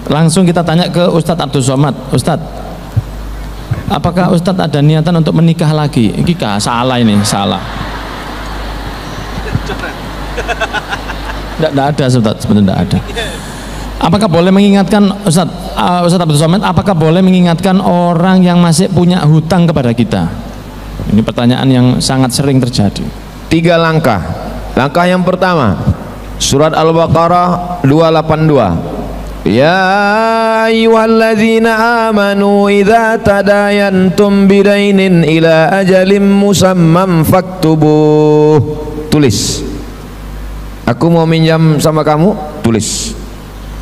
Langsung kita tanya ke Ustadz Abdul Somad. Ustadz, apakah Ustadz ada niatan untuk menikah lagi? Ini salah, ini salah. Tidak ada Ustadz, sebenarnya tidak ada. Apakah boleh mengingatkan Ustadz Abdul Somad, apakah boleh mengingatkan orang yang masih punya hutang kepada kita? Ini pertanyaan yang sangat sering terjadi. 3 langkah. Langkah yang pertama, surat Al-Baqarah 282. Ya ayyuhalladzina amanu idza tadayantum bidainin ila ajalim musammam faktubuh. Tulis. Aku mau minjam sama kamu, tulis.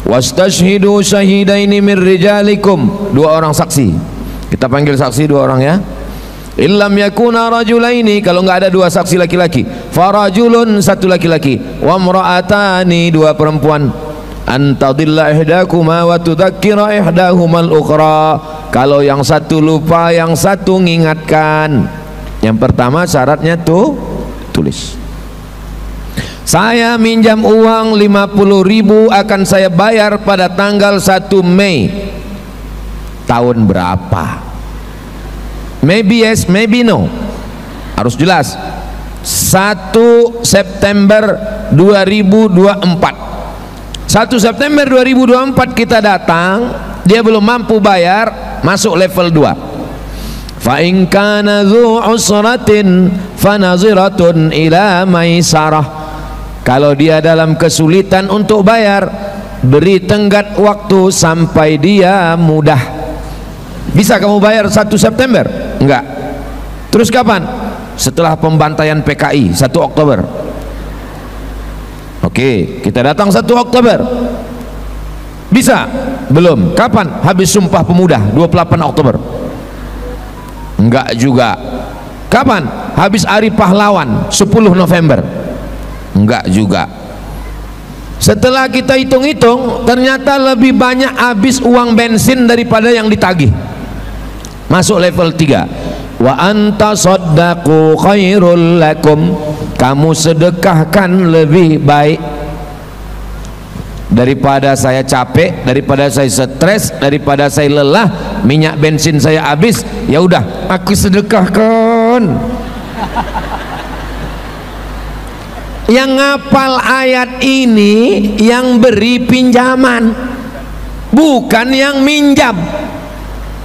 Wastashhidu syahidaini min rijalikum, 2 orang saksi. Kita panggil saksi 2 orang ya. Illam yakuna rajulaini, kalau nggak ada 2 saksi laki-laki, farajulun, 1 laki-laki, wa imra'atani, 2 perempuan. Antadilla ihdakuma wa tudzakkira ihdahumal ukhra. Kalau yang satu lupa, yang satu ngingatkan. Yang pertama syaratnya tuh tulis. Saya minjam uang 50.000 akan saya bayar pada tanggal 1 Mei. Tahun berapa? Maybe yes, maybe no. Harus jelas. 1 September 2024. 1 September 2024 kita datang, dia belum mampu bayar, masuk level 2. Fa in kana dzu usratin fanaziratun ila maisarah. Kalau dia dalam kesulitan untuk bayar, beri tenggat waktu sampai dia mudah. Bisa kamu bayar 1 September? Enggak. Terus kapan? Setelah pembantaian PKI 1 Oktober. Oke, kita datang 1 Oktober. Bisa? Belum. Kapan? Habis Sumpah Pemuda 28 Oktober. Enggak juga. Kapan? Habis Hari Pahlawan 10 November. Enggak juga. Setelah kita hitung-hitung, ternyata lebih banyak habis uang bensin daripada yang ditagih. Masuk level 3. Wa anta saddaqu khairul lakum. Kamu sedekahkan lebih baik. Daripada saya capek, daripada saya stres, daripada saya lelah, minyak bensin saya habis, ya udah aku sedekahkan. Yang ngapal ayat ini yang beri pinjaman, bukan yang minjam.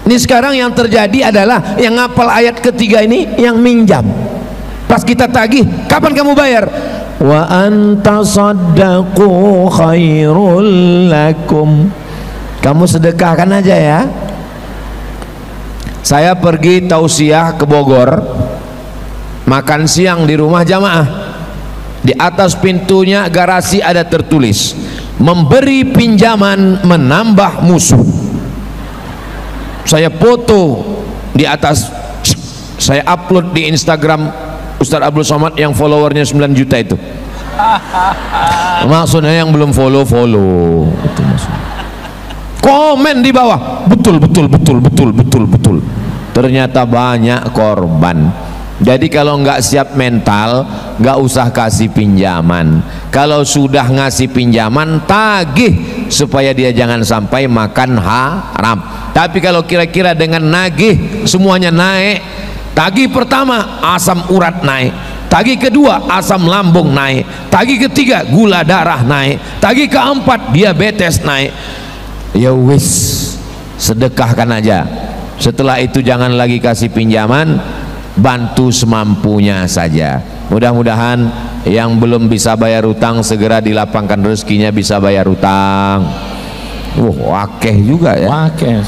Ini sekarang yang terjadi adalah yang ngapal ayat ketiga ini yang minjam. Pas kita tagih, kapan kamu bayar? Wa anta saddaqu khairul lakum. Kamu sedekahkan aja ya. Saya pergi tausiah ke Bogor, makan siang di rumah jamaah. Di atas pintunya garasi ada tertulis, memberi pinjaman menambah musuh. Saya foto di atas, saya upload di Instagram Ustadz Abdul Somad yang followernya 9 juta itu. Maksudnya yang belum follow itu maksudnya. Komen di bawah, betul. Ternyata banyak korban. Jadi kalau nggak siap mental, nggak usah kasih pinjaman. Kalau sudah ngasih pinjaman, tagih supaya dia jangan sampai makan haram. Tapi kalau kira-kira dengan nagih semuanya naik, tagih pertama asam urat naik, tagih kedua asam lambung naik, tagih ketiga gula darah naik, tagih keempat diabetes naik, ya wis, sedekahkan aja. Setelah itu jangan lagi kasih pinjaman, bantu semampunya saja. Mudah-mudahan yang belum bisa bayar utang segera dilapangkan rezekinya bisa bayar utang. Wakeh juga ya. Wakeh.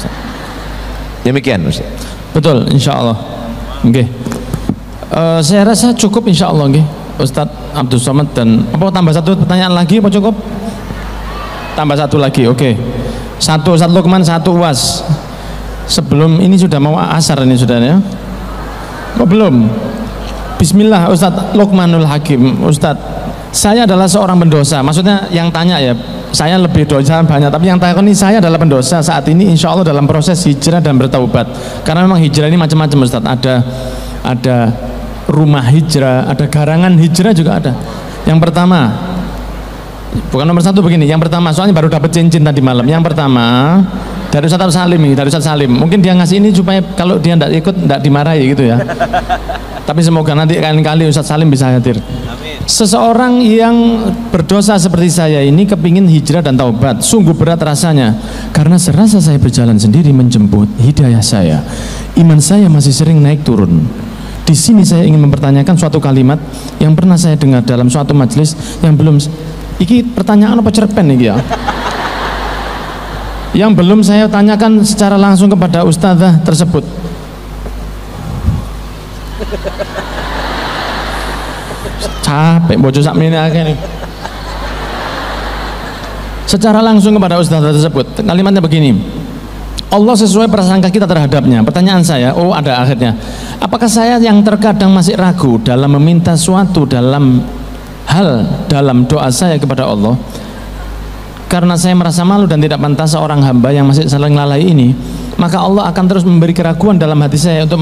Demikian Ustaz. Betul, insya Allah. Oke. Saya rasa cukup insya Allah, Ustadz Abdul Somad. Dan apa tambah 1 pertanyaan lagi? Apa cukup? Tambah 1 lagi, oke. 1 Ustadz Lukman, 1 UAS. Sebelum ini sudah mau asar ini sudah ya. Kok belum? Bismillah Ustadz Luqmanul Hakim. Ustadz, saya adalah seorang pendosa. Maksudnya yang tanya ya, saya lebih dosa banyak, tapi yang tanya ini saya adalah pendosa saat ini, insya Allah dalam proses hijrah dan bertaubat. Karena memang hijrah ini macam-macam Ustadz. Ada rumah hijrah, ada garangan hijrah juga ada. Yang pertama, Bukan nomor satu begini. Yang pertama, soalnya baru dapat cincin tadi malam. Yang pertama dari Ustadz Salim ini, dari Ustadz Salim. Mungkin dia ngasih ini supaya kalau dia tidak ikut tidak dimarahi gitu ya. Tapi semoga nanti kali-kali Ustadz Salim bisa hadir. Amin. Seseorang yang berdosa seperti saya ini kepingin hijrah dan taubat, sungguh berat rasanya. Karena serasa saya berjalan sendiri menjemput hidayah saya, iman saya masih sering naik turun. Di sini saya ingin mempertanyakan suatu kalimat yang pernah saya dengar dalam suatu majelis yang belum. Iki pertanyaan apa cerpen nih ya? Yang belum saya tanyakan secara langsung kepada ustadzah tersebut. Capek bocor sakmene akeh nih. Secara langsung kepada ustadzah tersebut, kalimatnya begini. Allah sesuai prasangka kita terhadapnya. Pertanyaan saya, oh ada akhirnya. Apakah saya yang terkadang masih ragu dalam meminta suatu dalam doa saya kepada Allah, karena saya merasa malu dan tidak pantas seorang hamba yang masih saling lalai ini, maka Allah akan terus memberi keraguan dalam hati saya untuk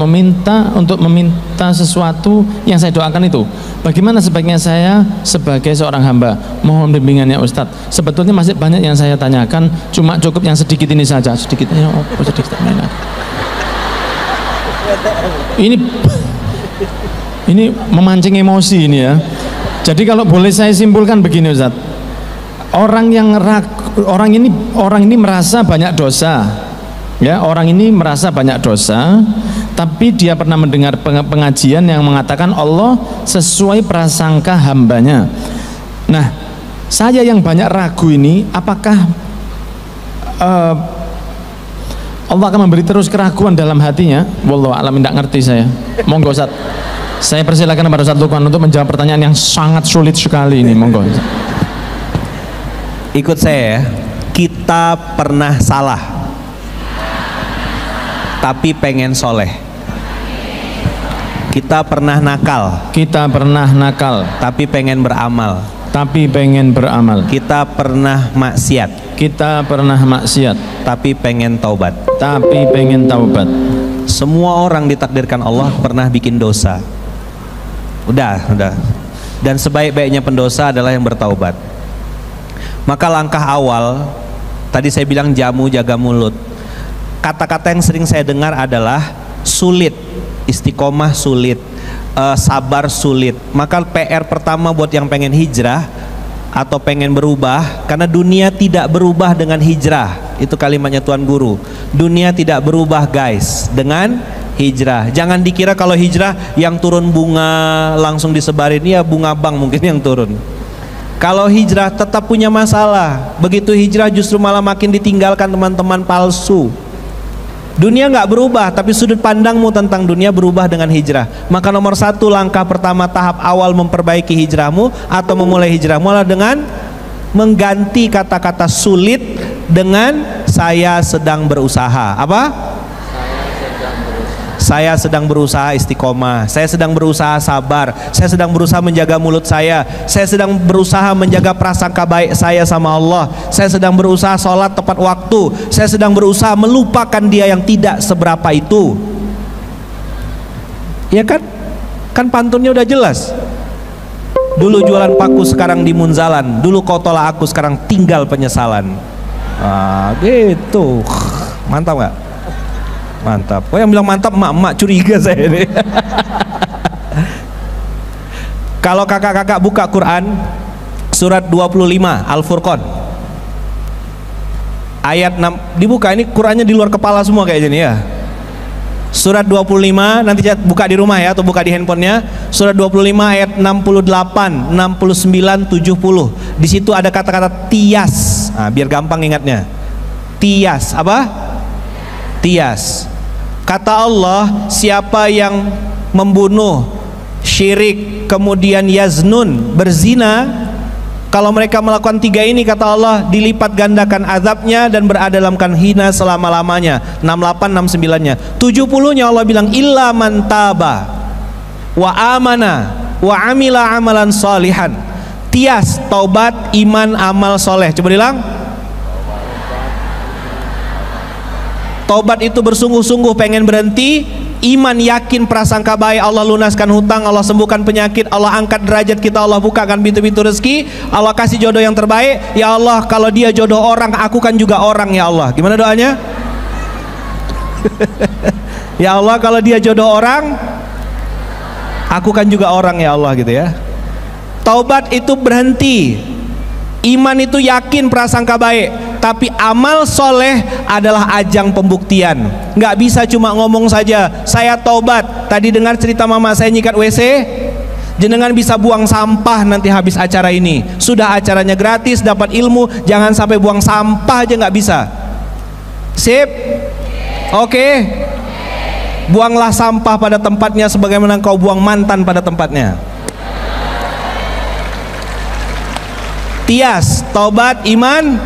meminta sesuatu yang saya doakan itu. Bagaimana sebaiknya saya sebagai seorang hamba? Mohon bimbingannya Ustadz. Sebetulnya masih banyak yang saya tanyakan, cuma cukup yang sedikit ini saja. Sedikitnya apa sedikit mainan. Ini memancing emosi ini ya. Jadi kalau boleh saya simpulkan begini Ustaz, orang ini merasa banyak dosa, ya, orang ini merasa banyak dosa, tapi dia pernah mendengar pengajian yang mengatakan Allah sesuai prasangka hambanya. Nah, saya yang banyak ragu ini, apakah Allah akan memberi terus keraguan dalam hatinya? Wallahu a'lam, tidak ngerti saya. Monggo Ustaz. Saya persilakan kepada Ustaz Lukman untuk menjawab pertanyaan yang sangat sulit sekali ini. Monggo. Ikut saya ya. Kita pernah salah, tapi pengen soleh. Kita pernah nakal. Kita pernah nakal, tapi pengen beramal. tapi pengen beramal. Kita pernah maksiat. Kita pernah maksiat, tapi pengen taubat. tapi pengen taubat. Semua orang ditakdirkan Allah pernah bikin dosa. Udah. Dan sebaik-baiknya pendosa adalah yang bertaubat. Maka langkah awal, tadi saya bilang jamu jaga mulut. Kata-kata yang sering saya dengar adalah sulit, istiqomah sulit, sabar sulit. Maka PR pertama buat yang pengen hijrah atau pengen berubah, karena dunia tidak berubah dengan hijrah. Itu kalimatnya Tuan Guru. Dunia tidak berubah guys dengan hijrah. Jangan dikira kalau hijrah yang turun bunga langsung disebarin, ya bunga bank mungkin yang turun. Kalau hijrah tetap punya masalah. Begitu hijrah justru malah makin ditinggalkan teman-teman palsu. Dunia nggak berubah, tapi sudut pandangmu tentang dunia berubah dengan hijrah. Maka nomor satu, langkah pertama tahap awal memperbaiki hijrahmu atau memulai hijrahmu adalah dengan mengganti kata-kata sulit dengan saya sedang berusaha. Apa? Saya sedang berusaha istiqomah, saya sedang berusaha sabar, saya sedang berusaha menjaga mulut saya sedang berusaha menjaga prasangka baik saya sama Allah, saya sedang berusaha sholat tepat waktu, saya sedang berusaha melupakan dia yang tidak seberapa itu. Ya kan? Kan pantunnya udah jelas. Dulu jualan paku, sekarang di munzalan. Dulu kau tolak aku, sekarang tinggal penyesalan. Gitu. Mantap gak? Mantap. Oh, yang bilang mantap emak-emak, curiga saya ini. Kalau kakak-kakak buka Quran surat 25 Al-Furqan ayat 6, dibuka, ini Qurannya di luar kepala semua kayaknya nih ya. Surat 25, nanti buka di rumah ya, atau buka di handphonenya. Surat 25 ayat 68, 69, 70. Di situ ada kata-kata tias. Nah, biar gampang ingatnya. Tias, apa? Tias. Kata Allah, siapa yang membunuh, syirik, kemudian yaznun, berzina, kalau mereka melakukan tiga ini, kata Allah, dilipat gandakan azabnya dan berada dalam hina selama-lamanya. 68, 69-nya. 70-nya Allah bilang illa man taba wa amana wa amila amalan salihan. Tias, taubat, iman, amal soleh. Coba bilang. Taubat itu bersungguh-sungguh pengen berhenti, iman, yakin, prasangka baik, Allah lunaskan hutang, Allah sembuhkan penyakit, Allah angkat derajat kita, Allah bukakan pintu-pintu rezeki, Allah kasih jodoh yang terbaik. Ya Allah, kalau dia jodoh orang, aku kan juga orang ya Allah. Gimana doanya? Ya Allah, kalau dia jodoh orang, aku kan juga orang ya Allah, gitu ya. Taubat itu berhenti, iman itu yakin, prasangka baik, tapi amal soleh adalah ajang pembuktian. Nggak bisa cuma ngomong saja, saya taubat. Tadi dengar cerita mama saya nyikat WC, jenengan bisa buang sampah nanti habis acara ini. Sudah acaranya gratis, dapat ilmu, jangan sampai buang sampah aja nggak bisa. Sip? Oke. Buanglah sampah pada tempatnya sebagaimana kau buang mantan pada tempatnya. Tias, taubat, iman,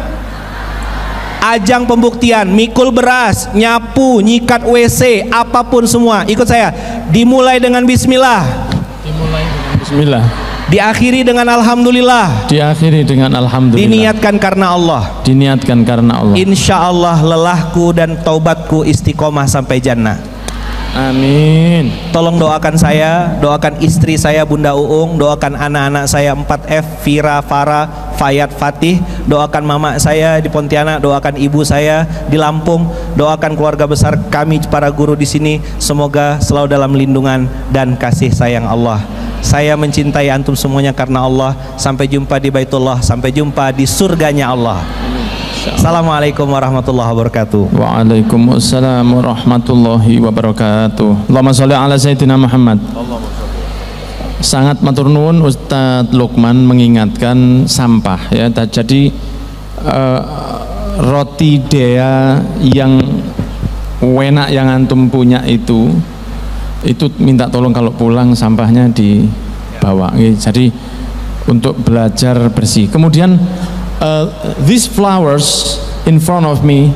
ajang pembuktian. Mikul beras, nyapu, nyikat WC, apapun semua. Ikut saya. Dimulai dengan bismillah. Dimulai dengan bismillah. Diakhiri dengan alhamdulillah. Diakhiri dengan alhamdulillah. Diniatkan karena Allah. Diniatkan karena Allah. Insya Allah lelahku dan taubatku istiqomah sampai jannah. Amin. Tolong doakan saya, doakan istri saya Bunda Uung, doakan anak-anak saya 4F, Vira, Farah, Fayat, Fatih, doakan mama saya di Pontianak, doakan ibu saya di Lampung, doakan keluarga besar kami para guru di sini, semoga selalu dalam lindungan dan kasih sayang Allah. Saya mencintai antum semuanya karena Allah. Sampai jumpa di Baitullah, sampai jumpa di surganya Allah. Assalamualaikum warahmatullahi wabarakatuh. Waalaikumsalam warahmatullahi wabarakatuh. Allahumma sholli ala sayyidina Muhammad. Sangat matur nuwun Ustadz Lukman mengingatkan sampah ya. Jadi roti dea yang enak yang antum punya itu minta tolong kalau pulang sampahnya dibawa. Jadi untuk belajar bersih. Kemudian these flowers in front of me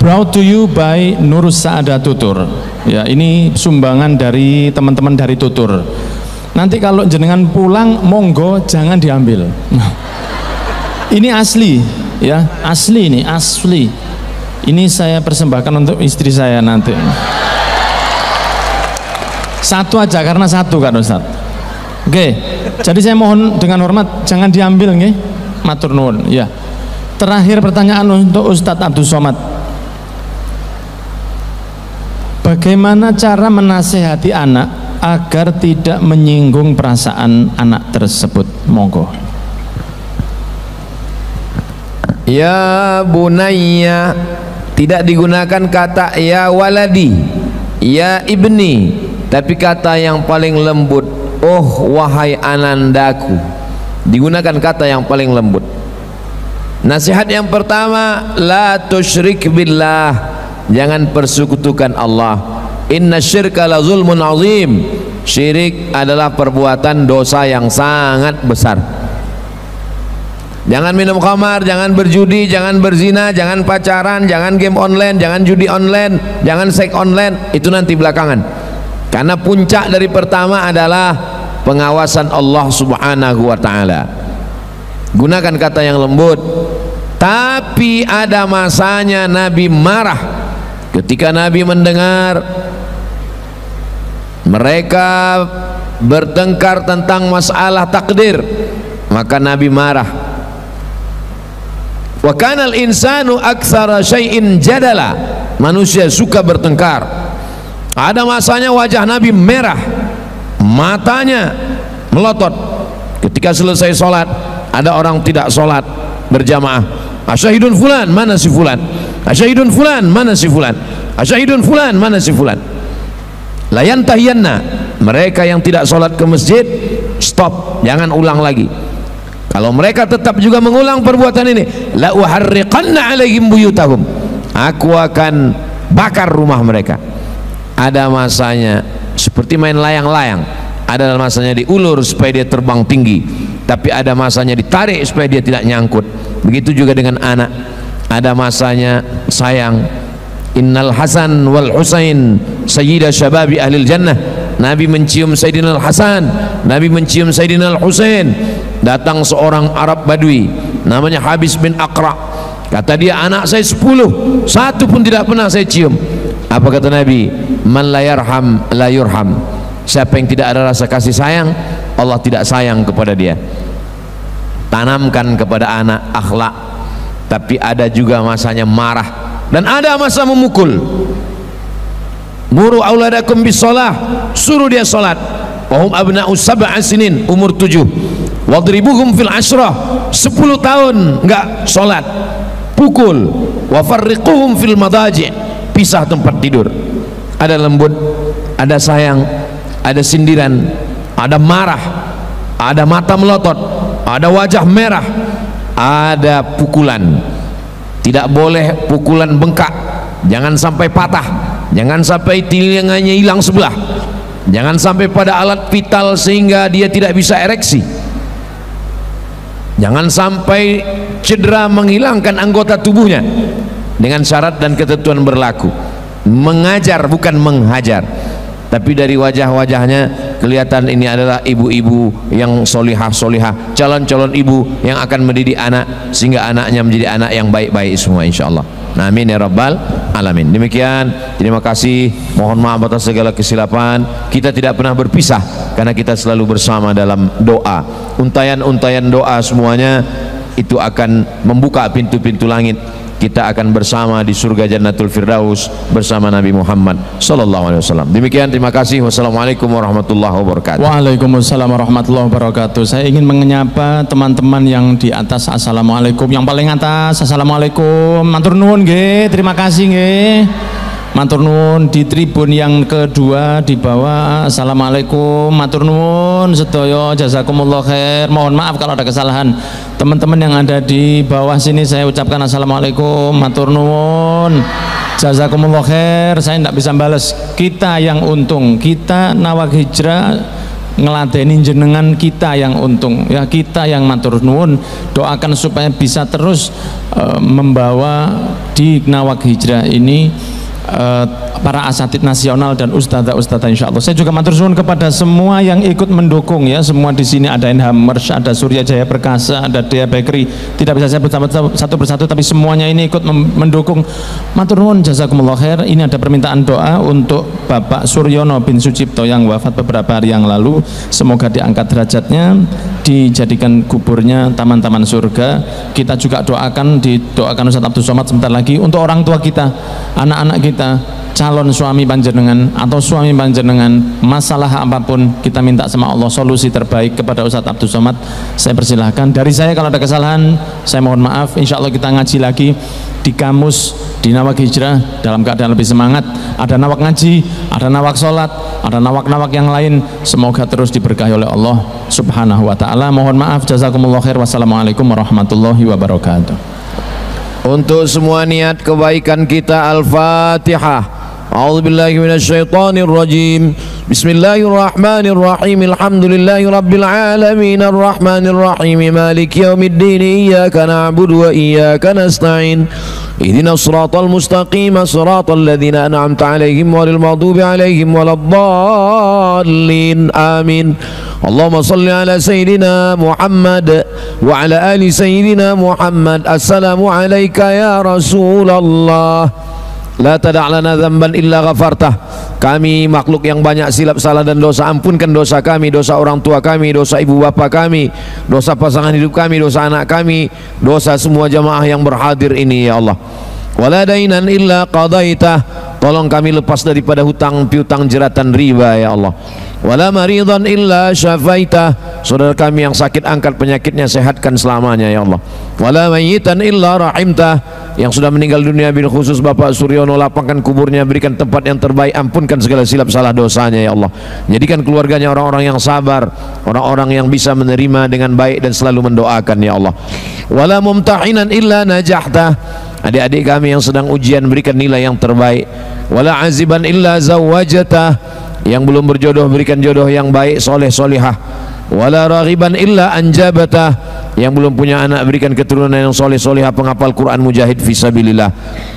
brought to you by Nur Saada Tutur. Ya, ini sumbangan dari teman-teman dari Tutur. Nanti kalau jenengan pulang monggo jangan diambil. Ini asli ya, asli ini, asli. Ini saya persembahkan untuk istri saya nanti. Satu aja karena satu kan Ustaz. Oke, jadi saya mohon dengan hormat jangan diambil nggih. Matur nuwun. Ya. Terakhir pertanyaan untuk Ustadz Abdul Somad. Bagaimana cara menasehati anak agar tidak menyinggung perasaan anak tersebut? Monggo. Ya bunayya, tidak digunakan kata ya waladi, ya ibni, tapi kata yang paling lembut. Oh wahai anandaku, digunakan kata yang paling lembut. Nasihat yang pertama, la tusyrik billah, jangan persekutukan Allah. Inna syirka la zulmun azim, syirik adalah perbuatan dosa yang sangat besar. Jangan minum khamar, jangan berjudi, jangan berzina, jangan pacaran, jangan game online, jangan judi online, jangan seks online, itu nanti belakangan. Karena puncak dari pertama adalah pengawasan Allah Subhanahu wa ta'ala. Gunakan kata yang lembut. Tapi ada masanya Nabi marah ketika Nabi mendengar mereka bertengkar tentang masalah takdir, maka Nabi marah. Wa kanal insanu aktsara syai'in jadala, manusia suka bertengkar. Ada masanya wajah Nabi merah, matanya melotot. Ketika selesai sholat, ada orang tidak sholat berjamaah. Asyahidun fulan, mana si fulan? Asyahidun fulan, mana si fulan? Asyahidun fulan, mana si fulan? Layan tahiyanna, mereka yang tidak sholat ke masjid, stop, jangan ulang lagi. Kalau mereka tetap juga mengulang perbuatan ini, la uharriqanna alaihim buyutahum, aku akan bakar rumah mereka. Ada masanya seperti main layang-layang, ada masanya diulur supaya dia terbang tinggi, tapi ada masanya ditarik supaya dia tidak nyangkut. Begitu juga dengan anak, ada masanya sayang. Innal Hasan wal Husain sayyida syababi ahlil jannah. Nabi mencium Sayyidina Al-Hasan, Nabi mencium Sayyidina Al-Husain. Datang seorang Arab Badui namanya Habis bin Aqra, kata dia, anak saya 10, satu pun tidak pernah saya cium. Apa kata Nabi? Man la yarham la yurham. Siapa yang tidak ada rasa kasih sayang, Allah tidak sayang kepada dia. Tanamkan kepada anak akhlak, tapi ada juga masanya marah dan ada masa memukul. Muru auladakum bis shalah, suruh dia salat. Wahum abna'u sab'a sinin, umur 7. Wadribuhum fil ashrah, 10 tahun enggak salat. Pukul. Wa farriquhum fil madaji', pisah tempat tidur. Ada lembut, ada sayang, ada sindiran, ada marah, ada mata melotot, ada wajah merah, ada pukulan. Tidak boleh pukulan bengkak, jangan sampai patah, jangan sampai telinganya hilang sebelah, jangan sampai pada alat vital sehingga dia tidak bisa ereksi, jangan sampai cedera menghilangkan anggota tubuhnya. Dengan syarat dan ketentuan berlaku. Mengajar bukan menghajar. Tapi dari wajah-wajahnya kelihatan ini adalah ibu-ibu yang solihah-solihah, calon-calon ibu yang akan mendidik anak sehingga anaknya menjadi anak yang baik-baik semua insyaallah. Nah, amin ya rabbal alamin. Demikian, terima kasih, mohon maaf atas segala kesilapan. Kita tidak pernah berpisah karena kita selalu bersama dalam doa. Untayan-untayan doa semuanya itu akan membuka pintu-pintu langit. Kita akan bersama di surga Jannatul Firdaus bersama Nabi Muhammad sallallahu alaihi wasallam. Demikian, terima kasih. Wassalamualaikum warahmatullahi wabarakatuh. Waalaikumsalam warahmatullahi wabarakatuh. Saya ingin menyapa teman-teman yang di atas. Assalamualaikum. Yang paling atas, assalamualaikum. Matur nuwun nggih, terima kasih nggih. Matur nuwun. Di tribun yang kedua di bawah, assalamualaikum. Matur nuwun sedaya, jazakumullah khair. Mohon maaf kalau ada kesalahan. Teman-teman yang ada di bawah sini saya ucapkan assalamualaikum, matur nuwun, jazakumullah khair. Saya tidak bisa balas. Kita yang untung, kita Nawak Hijrah ngeladeni jenengan, kita yang untung ya, kita yang matur nuwun. Doakan supaya bisa terus membawa di Nawak Hijrah ini para asatid nasional dan ustadzah-ustadzah insyaallah. Saya juga matur suwun kepada semua yang ikut mendukung ya. Semua di sini ada Enhamers, ada Surya Jaya Perkasa, ada Dea Bakery. Tidak bisa saya bersama satu persatu, tapi semuanya ini ikut mendukung. Matur nuwun, jazakumullah khair. Ini ada permintaan doa untuk Bapak Suryono bin Sucipto yang wafat beberapa hari yang lalu. Semoga diangkat derajatnya, dijadikan kuburnya taman-taman surga. Kita juga doakan, didoakan Ustaz Abdul Somad sebentar lagi untuk orang tua kita, anak-anak kita, calon suami panjenengan atau suami panjenengan, masalah apapun kita minta sama Allah solusi terbaik kepada Ustadz Abdul Somad. Saya persilahkan. Dari saya kalau ada kesalahan saya mohon maaf. Insya Allah kita ngaji lagi di kamus di Nawak Hijrah dalam keadaan lebih semangat. Ada nawak ngaji, ada nawak sholat, ada nawak-nawak yang lain. Semoga terus diberkahi oleh Allah subhanahu wa ta'ala. Mohon maaf, jazakumullah khair. Wassalamualaikum warahmatullahi wabarakatuh. Untuk semua niat kebaikan kita, Al-Fatihah. A'udzubillahi minasyaitonir rajim. Bismillahirrahmanirrahim. Alhamdulillahi rabbil alamin, arrahmanir rahim, maliki yaumiddin. Iyyaka na'budu wa iyyaka nasta'in. Ihdinas siratal mustaqim, siratal ladzina an'amta 'alaihim ghairil maghdubi 'alaihim waladdallin. Amin. Allahumma salli ala Sayyidina Muhammad wa ala ali Sayyidina Muhammad. Assalamu alayka ya Rasulullah. La tada' lana dzamban illa ghafartah. Kami makhluk yang banyak silap salah dan dosa, ampunkan dosa kami, dosa orang tua kami, dosa ibu bapa kami, dosa pasangan hidup kami, dosa anak kami, dosa semua jamaah yang berhadir ini ya Allah. Wala dainan illa qadaitah. Tolong kami lepas daripada hutang piutang jeratan riba ya Allah. Wala maridan illa syafaitah. Saudara kami yang sakit, angkat penyakitnya, sehatkan selamanya ya Allah. Wala mayyitan illa rahimtah. Yang sudah meninggal dunia bil khusus Bapak Suryono, lapangkan kuburnya, berikan tempat yang terbaik, ampunkan segala silap salah dosanya ya Allah. Jadikan keluarganya orang-orang yang sabar, orang-orang yang bisa menerima dengan baik dan selalu mendoakan ya Allah. Wala mumtahinan illa najahta. Adik-adik kami yang sedang ujian, berikan nilai yang terbaik. Wala aziban illa zawajata. Yang belum berjodoh, berikan jodoh yang baik, soleh solihah. Wala raghiban illa anjabata. Yang belum punya anak, berikan keturunan yang soleh solihah, penghafal Quran, mujahid fisabilillah.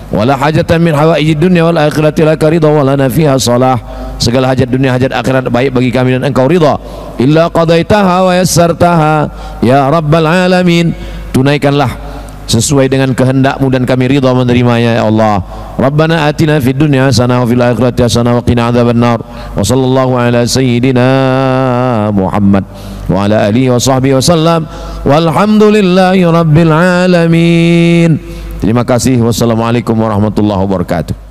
Wala hajatan min hawaijid dunya wal akhirati laka ridha wa lana fiha salah. Segala hajat dunia, hajat akhirat baik bagi kami dan engkau ridha. Illa qadaitaha wa yassartaha ya rabbal alamin. Tunaikanlah sesuai dengan kehendak-Mu dan kami ridha menerimanya ya Allah. Rabbana atina fid dunya hasanah wa fil akhirati hasanah wa qina adzabannar. Wa sallallahu ala sayyidina Muhammad wa ala alihi wa sahbihi wasallam walhamdulillahi rabbil alamin. Terima kasih. Wassalamualaikum warahmatullahi wabarakatuh.